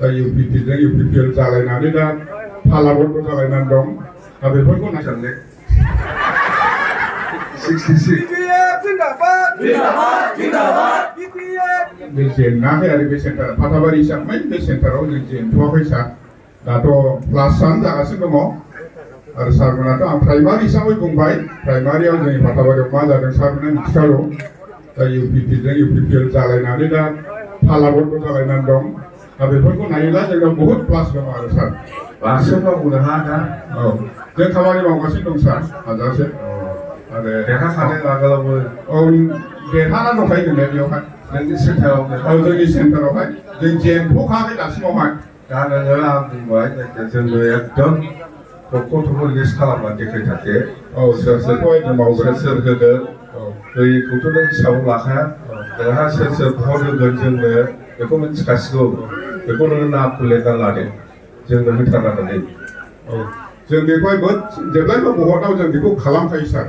दा इउपिपिजों इउपिपिएल जालायनानै दा फाला बन्द जालायनानै दं दा बेफोरखौ नायसानले 66 बे जेनाखै आरो बे सेन्टार फाथाबारि हिसाबै बे सेन्टाराव जों जेनथ'वाखै सार दाथ' क्लासानो जागासिनो दङ आरो सारमोनाथ' आं प्राइमारि हिसाबै बुंबाय प्राइमारियाव जोंनि फाथाबारियाव मा जादों सारमोना मिथिखागौ दा इउपिपिजों इउपिपिएल जालायनानै दा फाला बन्द जालायनानै दं दा बेफोरखौ नायोब्ला जोंनाव बहुद प्लास दङ आरो सार बांसिन मावनो हा दा औ जों खामानि मावगासिनो दं सार हाजासे आरो देरहाखादों आगोलावबो औ देरहाना दंखायो जोंना बेयावहाय नोंनि सेन्टारावनो औ जोंनि सेन्टारावहाय जों जेनथ'खाखै दासिमावहाय दा नोङो आं बुंबाय जोंनो एकदम थख' लिस्ट खालामनानै देखायथारदे औ सोर सोर मावगोन सोर होगोन औ गैयैखौथ' नों हिसाबाव लाखाया नोंहा सोर सोर भट होगोन जोंनो बेखौ मिथिखासिगौ बेखौ नोङो नामखौ लिरना लादो जोंनो होथारनांगोन औ जों बेखौहाय जेब्लायबो भटआव जों बेखौ खालामखायो सार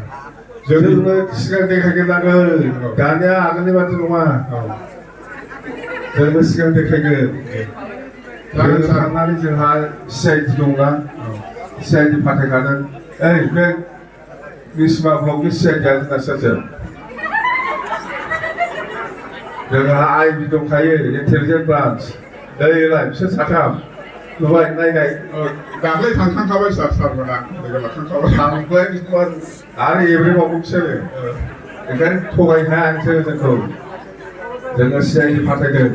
जोंनो सिगां देखायग्रोनांगोन दानिया आगोलनि बादि नङा जोंबो सिगां देखायगोन जों थांनानै जोंहा CID दंना CID फाथायखादों ओइ बे बिस्मा ब्लकनि CID आ जोंना सोरजों जोंहा IB दंखायो इन्टेलिजेन्स ब्रान्स ओइलाय बिसोर साथाम नुबाय नायनाय दाख्लै थांखांखाबाय सार सारमोना लोगो लाखांखाबाय थांबाय आरो एब्रेबावो बिसोरो ओंखायनो थगायनो हाया नोंसोरो जोंखौ जोङो CID फाथायदों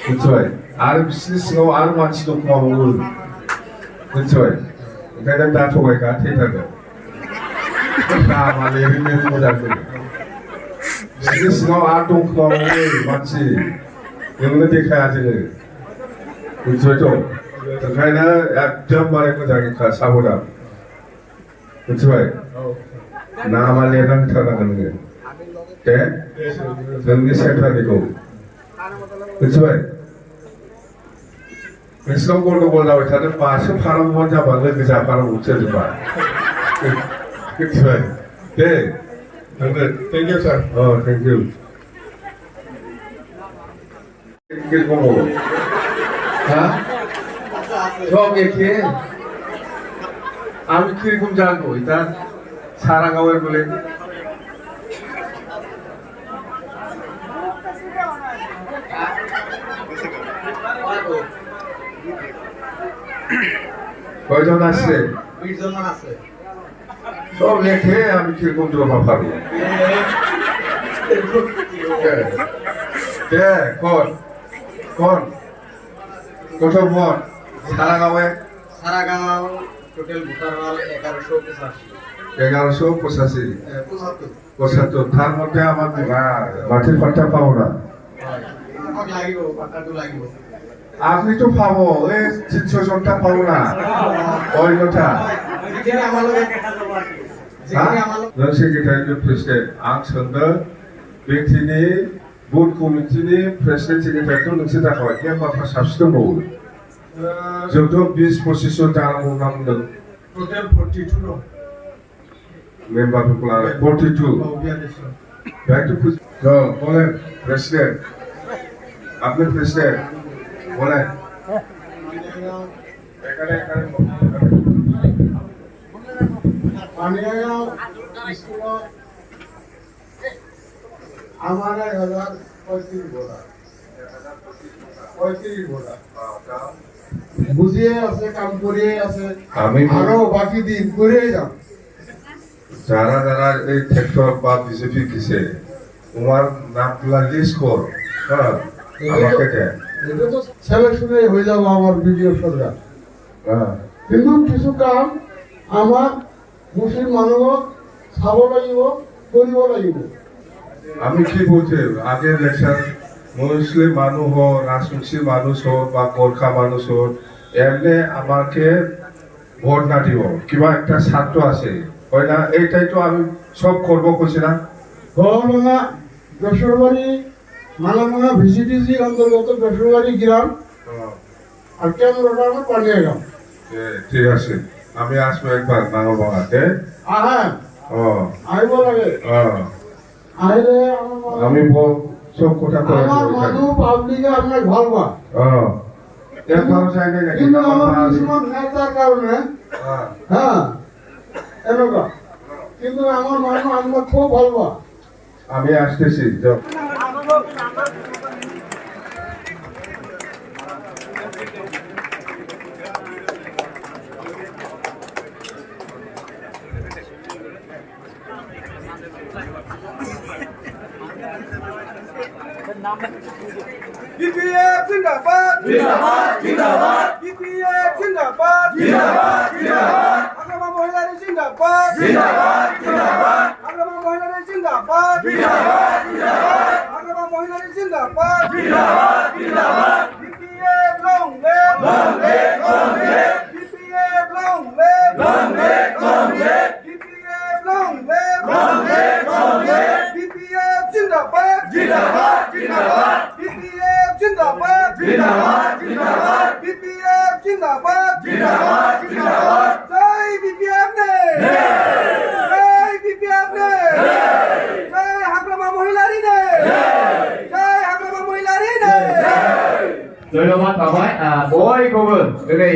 मिथिबाय आरो बिसोरनि सिङाव आरो मानसि दंखोमाबावो मिथिबाय ओंखायनो दा थगायखा थैथारगोन नामा लिरनो मोजां बिसोरनि सिङाव आरो दंखोमाबावो मानसि नोंनो देखाया जोङो मिथिबायथ' ओंखायनो एकदमबारे मोजाङै साबधान मिथिबाय नामा लिरना होथारनांगोन नोङो दे जोंनि सेन्टारनिखौ मिथिबाय नोंसिनाव गन्डगल जाबाय थादों मासो फानांगौआनो जाबा लोगो जाफानांगौ सोरजोंबा मिथिबाय दे थांदो थेंक इउ सार थेंक इउ হ্যাঁ সব একে আমি কিরকম জানবো এটা সারা গাঁয়ের বলে কয়জন আসছে 20 জন আছে সব লেখে আমি কিরকম জমা পাবো কোন কোন কত ভোট সারা গাঁয়ে টোটাল ভোটার হল 1185 75 তার মধ্যে আমার মাটির পাট্টা পাবো না আপনি তো পাবো এই 300 জনটা পাবো না ওই কথা नों सेक्रेटारि प्रेसिडेन्ट आं सोंदों बेक्तिनि बुथ कमिटिनि प्रेसिडेन्ट सेक्रेटारिखौ नोंसोर जाखाबाय मेम्बारफ्रा साबेसे दंबावो जोंथ' 20-25 जन जानांगौ होनना बुंदों টোটাल 42 दं मेम्बारफोरखौ लानानै 42 बैठ तो बोले प्रेसिडेंट अपने प्रेसिडेंट बोले हमारा 35 बोला 35 बोला বুঝিয়ে আছে কাম করিয়ে আছে আমি আরো বাকি দিন করে যাও যারা যারা এই ট্রাক্টর বা বিজেপি কিসে তোমার নামগুলা লিস্ট কর হ্যাঁ আমাকে দে এটা তো ছেলে শুনে হয়ে যাবো আমার ভিডিও সরকার হ্যাঁ কিন্তু কিছু কাম আমার মুসলিম মানব খাব লাগিব কৰিব লাগিব আমি কি বলছি আগে ইলেকশন মুসলিম মানুষ হোক রাজবংশী মানুষ হোক বা গোর্খা মানুষ হোক এমনি আমাকে ভোট না দিব কিবা একটা স্বার্থ আছে হয় না এইটাই তো আমি সব করবো কইছি না গড়ভাঙা বেসরকারি মালাভাঙা ভিসিডিসি অন্তর্গত বেসরকারি গ্রাম আর কেন্দ্রটা আমার পানিয়া গ্রাম ঠিক আছে আমি আসবো একবার নাঙ্গলভাঙাতে হ্যাঁ ও আইব লাগে আইলে আমি সব কথা করে আমার মানুষ পাবলিকে আপনার ভালবা এরপরও চাই নাই নাকি কিন্তু আমার কিছুমান নেতার কারণে হ্যাঁ এনেকুৱা কিন্তু আমার মানুষ আমরা খুব ভালবা আমি আসতেছি যাও। BPF जिंदाबाद जिंदाबाद जिंदाबाद BPF जिंदाबाद जिंदाबाद जिंदाबाद आगमा महिलारी जिंदाबाद जिंदाबाद जिंदाबाद आगमा महिलारी जिंदाबाद जिंदाबाद जिंदाबाद आगमा महिलारी जिंदाबाद जिंदाबाद जिंदाबाद BPF long live BPF long live BPF long live BPF जिंदाबाद जिंदाबाद जिंदाबाद BPF जिंदाबाद जिंदाबाद जिंदाबाद BPF जिंदाबाद जिंदाबाद जिंदाबाद जय BPF ने जय BPF ने जय हाग्रामा महिलारी ने जय हाग्रामा महिलारी ने धन्यवाद थाबाय बयखौबो दिनै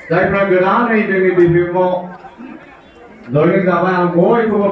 जायफ्रा गोदानै जोंनि बिफिएफआव जयनिं जाबाय आं बयखौबो